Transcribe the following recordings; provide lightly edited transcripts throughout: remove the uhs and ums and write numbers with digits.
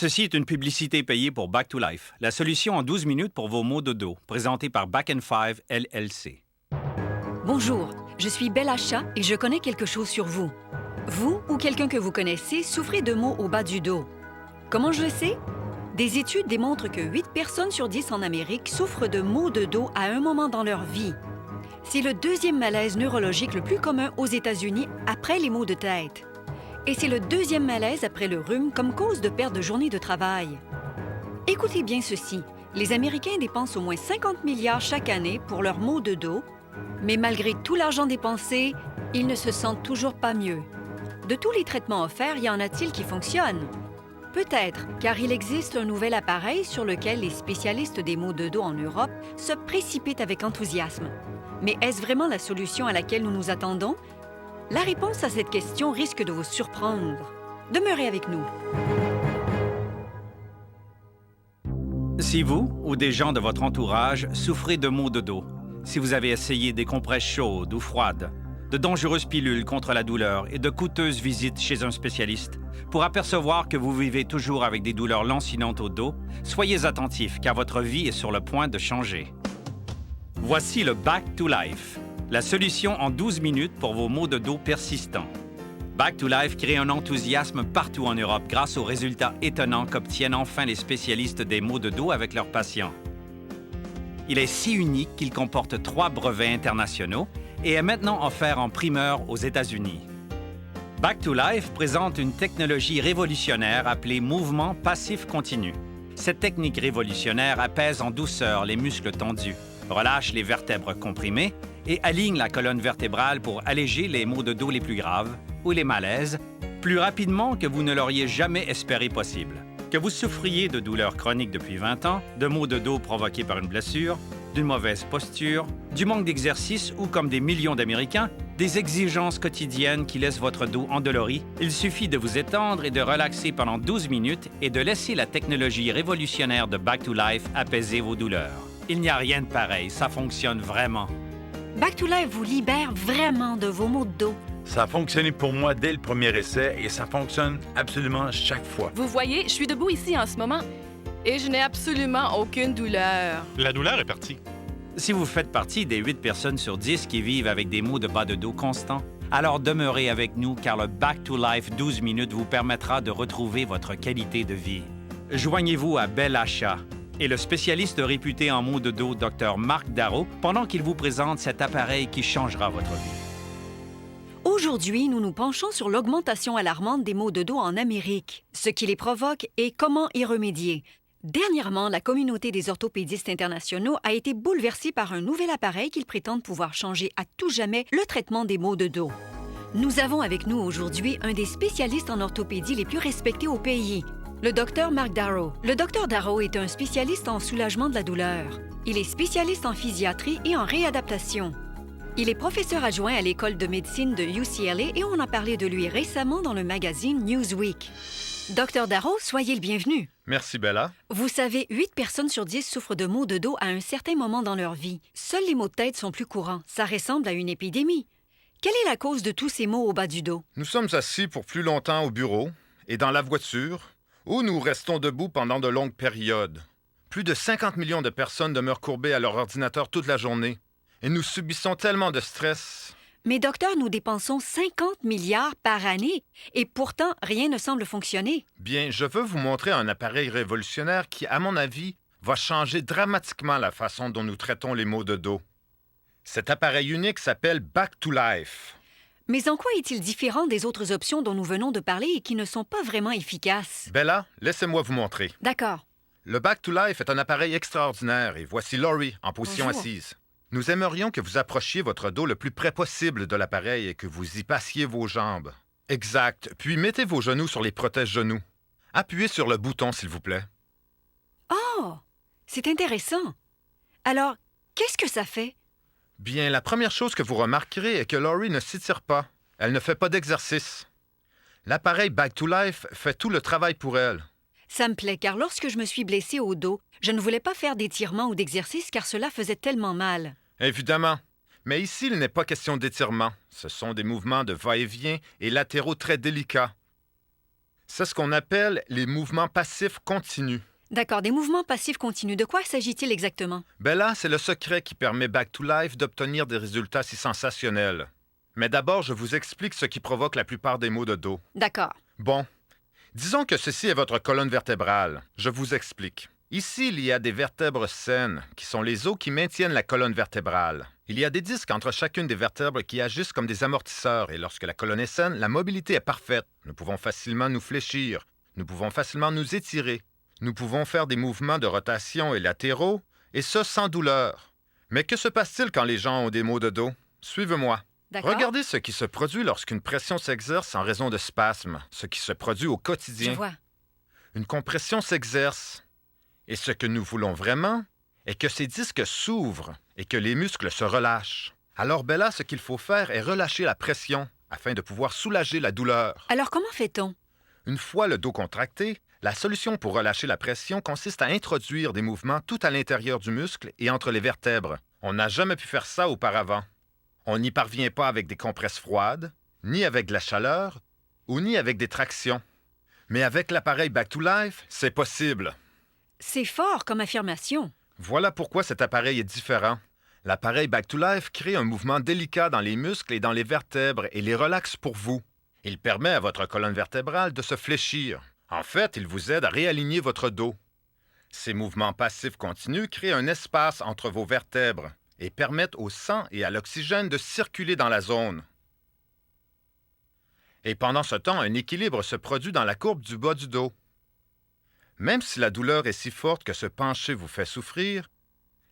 Ceci est une publicité payée pour Back to Life, la solution en 12 minutes pour vos maux de dos, présentée par Back & Five LLC. Bonjour, je suis Bella Chat et je connais quelque chose sur vous. Vous ou quelqu'un que vous connaissez souffrez de maux au bas du dos. Comment je le sais? Des études démontrent que 8 personnes sur 10 en Amérique souffrent de maux de dos à un moment dans leur vie. C'est le deuxième malaise neurologique le plus commun aux États-Unis après les maux de tête. Et c'est le deuxième malaise après le rhume comme cause de perte de journée de travail. Écoutez bien ceci, les Américains dépensent au moins 50 milliards chaque année pour leurs maux de dos, mais malgré tout l'argent dépensé, ils ne se sentent toujours pas mieux. De tous les traitements offerts, y en a-t-il qui fonctionnent? Peut-être, car il existe un nouvel appareil sur lequel les spécialistes des maux de dos en Europe se précipitent avec enthousiasme. Mais est-ce vraiment la solution à laquelle nous nous attendons? La réponse à cette question risque de vous surprendre. Demeurez avec nous. Si vous ou des gens de votre entourage souffrez de maux de dos, si vous avez essayé des compresses chaudes ou froides, de dangereuses pilules contre la douleur et de coûteuses visites chez un spécialiste, pour apercevoir que vous vivez toujours avec des douleurs lancinantes au dos, soyez attentifs car votre vie est sur le point de changer. Voici le Back to Life, la solution en 12 minutes pour vos maux de dos persistants. Back to Life crée un enthousiasme partout en Europe grâce aux résultats étonnants qu'obtiennent enfin les spécialistes des maux de dos avec leurs patients. Il est si unique qu'il comporte 3 brevets internationaux et est maintenant offert en primeur aux États-Unis. Back to Life présente une technologie révolutionnaire appelée mouvement passif continu. Cette technique révolutionnaire apaise en douceur les muscles tendus, relâche les vertèbres comprimées et aligne la colonne vertébrale pour alléger les maux de dos les plus graves ou les malaises plus rapidement que vous ne l'auriez jamais espéré possible. Que vous souffriez de douleurs chroniques depuis 20 ans, de maux de dos provoqués par une blessure, d'une mauvaise posture, du manque d'exercice ou, comme des millions d'Américains, des exigences quotidiennes qui laissent votre dos endolori, il suffit de vous étendre et de relaxer pendant 12 minutes et de laisser la technologie révolutionnaire de Back to Life apaiser vos douleurs. Il n'y a rien de pareil, ça fonctionne vraiment. Back to Life vous libère vraiment de vos maux de dos. Ça a fonctionné pour moi dès le premier essai et ça fonctionne absolument chaque fois. Vous voyez, je suis debout ici en ce moment et je n'ai absolument aucune douleur. La douleur est partie. Si vous faites partie des 8 personnes sur 10 qui vivent avec des maux de bas de dos constants, alors demeurez avec nous car le Back to Life 12 minutes vous permettra de retrouver votre qualité de vie. Joignez-vous à Bella Chat et le spécialiste réputé en maux de dos, Dr. Marc Darrow, pendant qu'il vous présente cet appareil qui changera votre vie. Aujourd'hui, nous nous penchons sur l'augmentation alarmante des maux de dos en Amérique, ce qui les provoque et comment y remédier. Dernièrement, la communauté des orthopédistes internationaux a été bouleversée par un nouvel appareil qu'ils prétendent pouvoir changer à tout jamais le traitement des maux de dos. Nous avons avec nous aujourd'hui un des spécialistes en orthopédie les plus respectés au pays, le Dr. Marc Darrow. Le Dr. Darrow est un spécialiste en soulagement de la douleur. Il est spécialiste en physiatrie et en réadaptation. Il est professeur adjoint à l'école de médecine de UCLA et on a parlé de lui récemment dans le magazine Newsweek. Dr. Darrow, soyez le bienvenu. Merci, Bella. Vous savez, 8 personnes sur 10 souffrent de maux de dos à un certain moment dans leur vie. Seuls les maux de tête sont plus courants. Ça ressemble à une épidémie. Quelle est la cause de tous ces maux au bas du dos? Nous sommes assis pour plus longtemps au bureau et dans la voiture, ou nous restons debout pendant de longues périodes. Plus de 50 millions de personnes demeurent courbées à leur ordinateur toute la journée. Et nous subissons tellement de stress. Mais docteur, nous dépensons 50 milliards par année et pourtant, rien ne semble fonctionner. Bien, je veux vous montrer un appareil révolutionnaire qui, à mon avis, va changer dramatiquement la façon dont nous traitons les maux de dos. Cet appareil unique s'appelle Back to Life. Mais en quoi est-il différent des autres options dont nous venons de parler et qui ne sont pas vraiment efficaces? Bella, laissez-moi vous montrer. D'accord. Le Back to Life est un appareil extraordinaire et voici Laurie en position Bonjour. assise. Nous aimerions que vous approchiez votre dos le plus près possible de l'appareil et que vous y passiez vos jambes. Exact. Puis mettez vos genoux sur les protège-genoux. Appuyez sur le bouton, s'il vous plaît. Oh! C'est intéressant. Alors, qu'est-ce que ça fait? Bien, la première chose que vous remarquerez est que Laurie ne s'étire pas. Elle ne fait pas d'exercice. L'appareil Back to Life fait tout le travail pour elle. Ça me plaît, car lorsque je me suis blessée au dos, je ne voulais pas faire d'étirement ou d'exercice car cela faisait tellement mal. Évidemment. Mais ici, il n'est pas question d'étirement. Ce sont des mouvements de va-et-vient et latéraux très délicats. C'est ce qu'on appelle les mouvements passifs continus. D'accord, des mouvements passifs continus. De quoi s'agit-il exactement? Ben là, c'est le secret qui permet Back to Life d'obtenir des résultats si sensationnels. Mais d'abord, je vous explique ce qui provoque la plupart des maux de dos. D'accord. Bon, disons que ceci est votre colonne vertébrale. Je vous explique. Ici, il y a des vertèbres saines, qui sont les os qui maintiennent la colonne vertébrale. Il y a des disques entre chacune des vertèbres qui agissent comme des amortisseurs, et lorsque la colonne est saine, la mobilité est parfaite. Nous pouvons facilement nous fléchir. Nous pouvons facilement nous étirer. Nous pouvons faire des mouvements de rotation et latéraux, et ce sans douleur. Mais que se passe-t-il quand les gens ont des maux de dos? Suivez-moi. D'accord. Regardez ce qui se produit lorsqu'une pression s'exerce en raison de spasmes, ce qui se produit au Je quotidien. vois. Une compression s'exerce. Et ce que nous voulons vraiment est que ces disques s'ouvrent et que les muscles se relâchent. Alors, Bella, ce qu'il faut faire est relâcher la pression afin de pouvoir soulager la douleur. Alors, comment fait-on? Une fois le dos contracté, la solution pour relâcher la pression consiste à introduire des mouvements tout à l'intérieur du muscle et entre les vertèbres. On n'a jamais pu faire ça auparavant. On n'y parvient pas avec des compresses froides, ni avec de la chaleur, ou ni avec des tractions. Mais avec l'appareil Back to Life, c'est possible. C'est fort comme affirmation. Voilà pourquoi cet appareil est différent. L'appareil Back to Life crée un mouvement délicat dans les muscles et dans les vertèbres et les relaxe pour vous. Il permet à votre colonne vertébrale de se fléchir. En fait, il vous aide à réaligner votre dos. Ces mouvements passifs continus créent un espace entre vos vertèbres et permettent au sang et à l'oxygène de circuler dans la zone. Et pendant ce temps, un équilibre se produit dans la courbe du bas du dos. Même si la douleur est si forte que se pencher vous fait souffrir,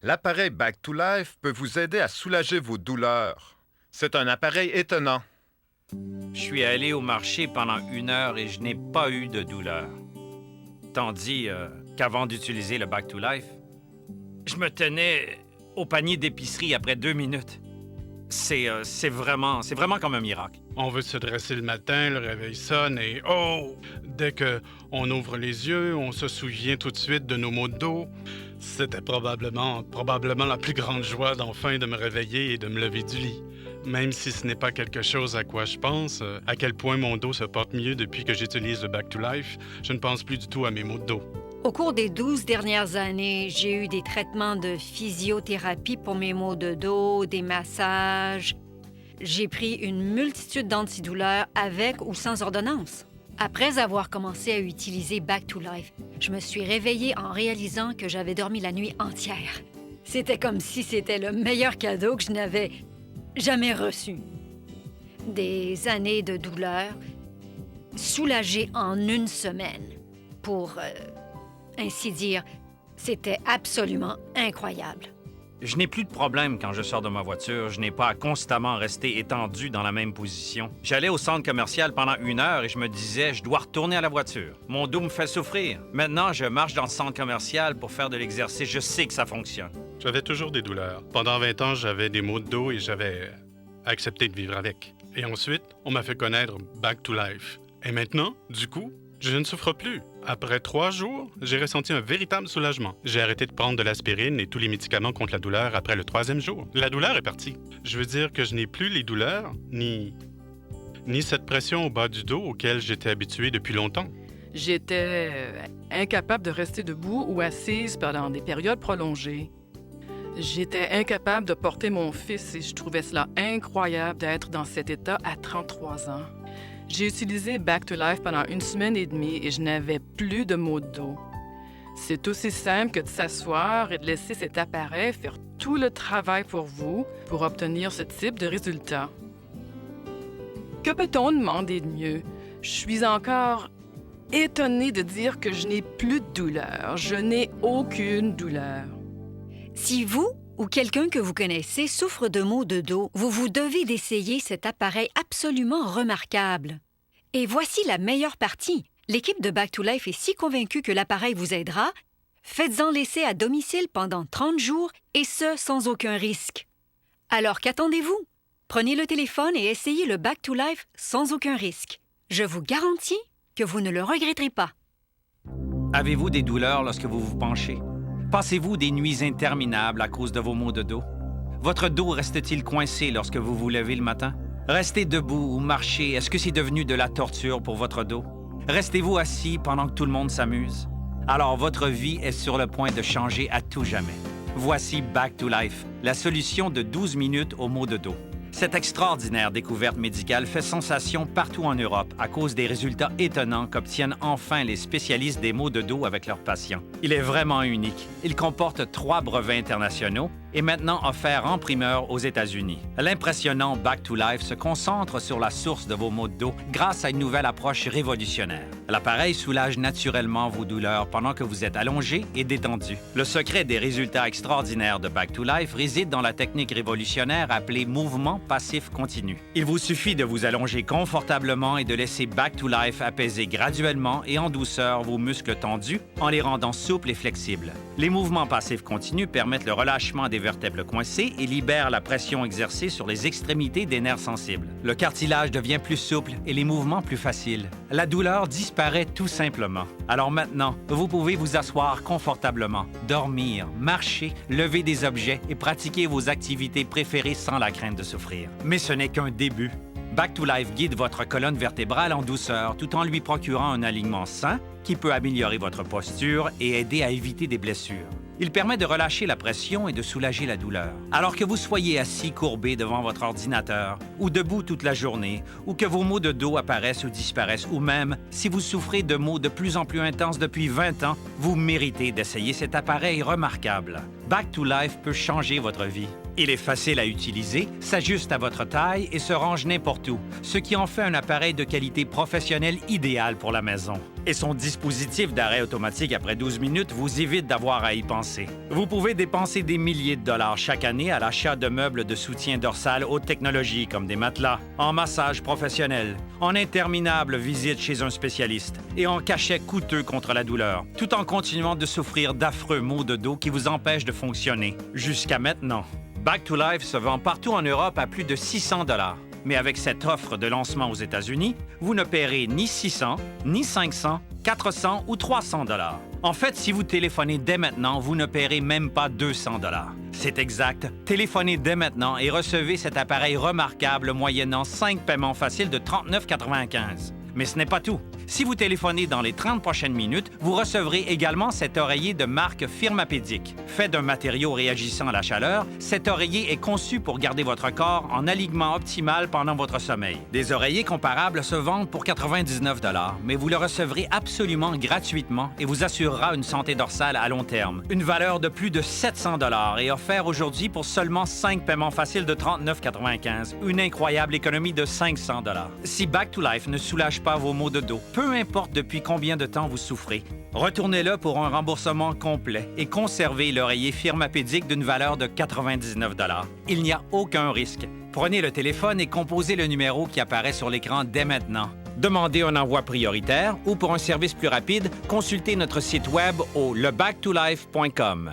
l'appareil Back to Life peut vous aider à soulager vos douleurs. C'est un appareil étonnant. Je suis allé au marché pendant 1 heure et je n'ai pas eu de douleur. Tandis qu'avant d'utiliser le Back to Life, je me tenais au panier d'épicerie après 2 minutes. C'est vraiment comme un miracle. On veut se dresser le matin, le réveil sonne et oh! Dès qu'on ouvre les yeux, on se souvient tout de suite de nos maux de dos. C'était probablement la plus grande joie d'enfin de me réveiller et de me lever du lit. Même si ce n'est pas quelque chose à quoi je pense, à quel point mon dos se porte mieux depuis que j'utilise le Back to Life, je ne pense plus du tout à mes maux de dos. Au cours des 12 dernières années, j'ai eu des traitements de physiothérapie pour mes maux de dos, des massages. J'ai pris une multitude d'antidouleurs avec ou sans ordonnance. Après avoir commencé à utiliser Back to Life, je me suis réveillée en réalisant que j'avais dormi la nuit entière. C'était comme si c'était le meilleur cadeau que je n'avais jamais reçu. Des années de douleur soulagées en 1 semaine. Pour ainsi dire, c'était absolument incroyable. Je n'ai plus de problème quand je sors de ma voiture. Je n'ai pas à constamment rester étendu dans la même position. J'allais au centre commercial pendant 1 heure et je me disais, je dois retourner à la voiture. Mon dos me fait souffrir. Maintenant, je marche dans le centre commercial pour faire de l'exercice. Je sais que ça fonctionne. J'avais toujours des douleurs. Pendant 20 ans, j'avais des maux de dos et j'avais accepté de vivre avec. Et ensuite, on m'a fait connaître Back to Life. Et maintenant, du coup, je ne souffre plus. Après 3 jours, j'ai ressenti un véritable soulagement. J'ai arrêté de prendre de l'aspirine et tous les médicaments contre la douleur après le 3e jour. La douleur est partie. Je veux dire que je n'ai plus les douleurs, ni cette pression au bas du dos auquel j'étais habitué depuis longtemps. J'étais incapable de rester debout ou assise pendant des périodes prolongées. J'étais incapable de porter mon fils et je trouvais cela incroyable d'être dans cet état à 33 ans. J'ai utilisé Back to Life pendant 1 semaine et demie et je n'avais plus de maux de dos. C'est aussi simple que de s'asseoir et de laisser cet appareil faire tout le travail pour vous pour obtenir ce type de résultat. Que peut-on demander de mieux? Je suis encore étonnée de dire que je n'ai plus de douleur. Je n'ai aucune douleur. Si vous ou quelqu'un que vous connaissez souffre de maux de dos, vous devez d'essayer cet appareil absolument remarquable. Et voici la meilleure partie. L'équipe de Back to Life est si convaincue que l'appareil vous aidera, faites-en l'essai à domicile pendant 30 jours et ce, sans aucun risque. Alors qu'attendez-vous? Prenez le téléphone et essayez le Back to Life sans aucun risque. Je vous garantis que vous ne le regretterez pas. Avez-vous des douleurs lorsque vous vous penchez? Passez-vous des nuits interminables à cause de vos maux de dos? Votre dos reste-t-il coincé lorsque vous vous levez le matin? Restez debout ou marchez, est-ce que c'est devenu de la torture pour votre dos? Restez-vous assis pendant que tout le monde s'amuse? Alors votre vie est sur le point de changer à tout jamais. Voici Back to Life, la solution de 12 minutes aux maux de dos. Cette extraordinaire découverte médicale fait sensation partout en Europe à cause des résultats étonnants qu'obtiennent enfin les spécialistes des maux de dos avec leurs patients. Il est vraiment unique. Il comporte 3 brevets internationaux et maintenant offert en primeur aux États-Unis. L'impressionnant Back to Life se concentre sur la source de vos maux de dos grâce à une nouvelle approche révolutionnaire. L'appareil soulage naturellement vos douleurs pendant que vous êtes allongé et détendu. Le secret des résultats extraordinaires de Back to Life réside dans la technique révolutionnaire appelée mouvement passif continu. Il vous suffit de vous allonger confortablement et de laisser Back to Life apaiser graduellement et en douceur vos muscles tendus en les rendant souples et flexibles. Les mouvements passifs continus permettent le relâchement des vertèbres coincées et libèrent la pression exercée sur les extrémités des nerfs sensibles. Le cartilage devient plus souple et les mouvements plus faciles. La douleur disparaît tout simplement. Alors maintenant, vous pouvez vous asseoir confortablement, dormir, marcher, lever des objets et pratiquer vos activités préférées sans la crainte de souffrir. Mais ce n'est qu'un début. Back to Life guide votre colonne vertébrale en douceur tout en lui procurant un alignement sain qui peut améliorer votre posture et aider à éviter des blessures. Il permet de relâcher la pression et de soulager la douleur. Alors que vous soyez assis courbé devant votre ordinateur ou debout toute la journée, ou que vos maux de dos apparaissent ou disparaissent, ou même si vous souffrez de maux de plus en plus intenses depuis 20 ans, vous méritez d'essayer cet appareil remarquable. Back to Life peut changer votre vie. Il est facile à utiliser, s'ajuste à votre taille et se range n'importe où, ce qui en fait un appareil de qualité professionnelle idéal pour la maison. Et son dispositif d'arrêt automatique après 12 minutes vous évite d'avoir à y penser. Vous pouvez dépenser des milliers de dollars chaque année à l'achat de meubles de soutien dorsal haute technologie comme des matelas, en massage professionnel, en interminables visites chez un spécialiste et en cachet coûteux contre la douleur, tout en continuant de souffrir d'affreux maux de dos qui vous empêchent de fonctionner. Jusqu'à maintenant. Back to Life se vend partout en Europe à plus de 600 $. Mais avec cette offre de lancement aux États-Unis, vous ne paierez ni 600, ni 500, 400 ou 300 $. En fait, si vous téléphonez dès maintenant, vous ne paierez même pas 200 $. C'est exact. Téléphonez dès maintenant et recevez cet appareil remarquable moyennant 5 paiements faciles de 39,95 $. Mais ce n'est pas tout. Si vous téléphonez dans les 30 prochaines minutes, vous recevrez également cet oreiller de marque Firmapedic. Fait d'un matériau réagissant à la chaleur, cet oreiller est conçu pour garder votre corps en alignement optimal pendant votre sommeil. Des oreillers comparables se vendent pour 99 $, mais vous le recevrez absolument gratuitement et vous assurera une santé dorsale à long terme. Une valeur de plus de 700 $ est offerte aujourd'hui pour seulement 5 paiements faciles de 39,95 $. Une incroyable économie de 500 $. Si Back to Life ne soulage pas vos maux de dos, peu importe depuis combien de temps vous souffrez, retournez-le pour un remboursement complet et conservez l'oreiller Firmapedic d'une valeur de 99 $. Il n'y a aucun risque. Prenez le téléphone et composez le numéro qui apparaît sur l'écran dès maintenant. Demandez un envoi prioritaire ou pour un service plus rapide, consultez notre site web au lebacktolife.com.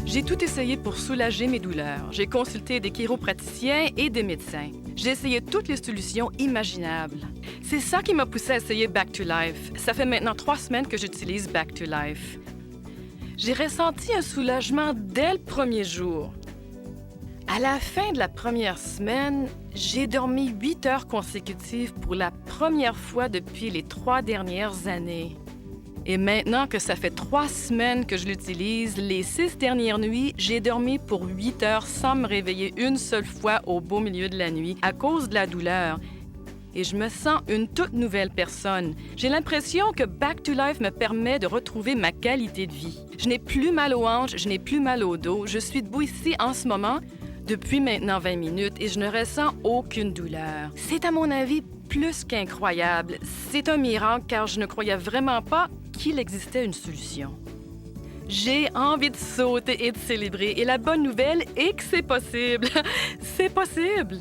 J'ai tout essayé pour soulager mes douleurs. J'ai consulté des chiropraticiens et des médecins. J'ai essayé toutes les solutions imaginables. C'est ça qui m'a poussé à essayer Back to Life. Ça fait maintenant 3 semaines que j'utilise Back to Life. J'ai ressenti un soulagement dès le premier jour. À la fin de la première semaine, j'ai dormi 8 heures consécutives pour la première fois depuis les 3 dernières années. Et maintenant que ça fait 3 semaines que je l'utilise, les 6 dernières nuits, j'ai dormi pour 8 heures sans me réveiller une seule fois au beau milieu de la nuit à cause de la douleur. Et je me sens une toute nouvelle personne. J'ai l'impression que Back to Life me permet de retrouver ma qualité de vie. Je n'ai plus mal aux hanches, je n'ai plus mal au dos. Je suis debout ici en ce moment depuis maintenant 20 minutes et je ne ressens aucune douleur. C'est à mon avis plus qu'incroyable. C'est un miracle car je ne croyais vraiment pas qu'il existait une solution. J'ai envie de sauter et de célébrer et la bonne nouvelle est que c'est possible. C'est possible!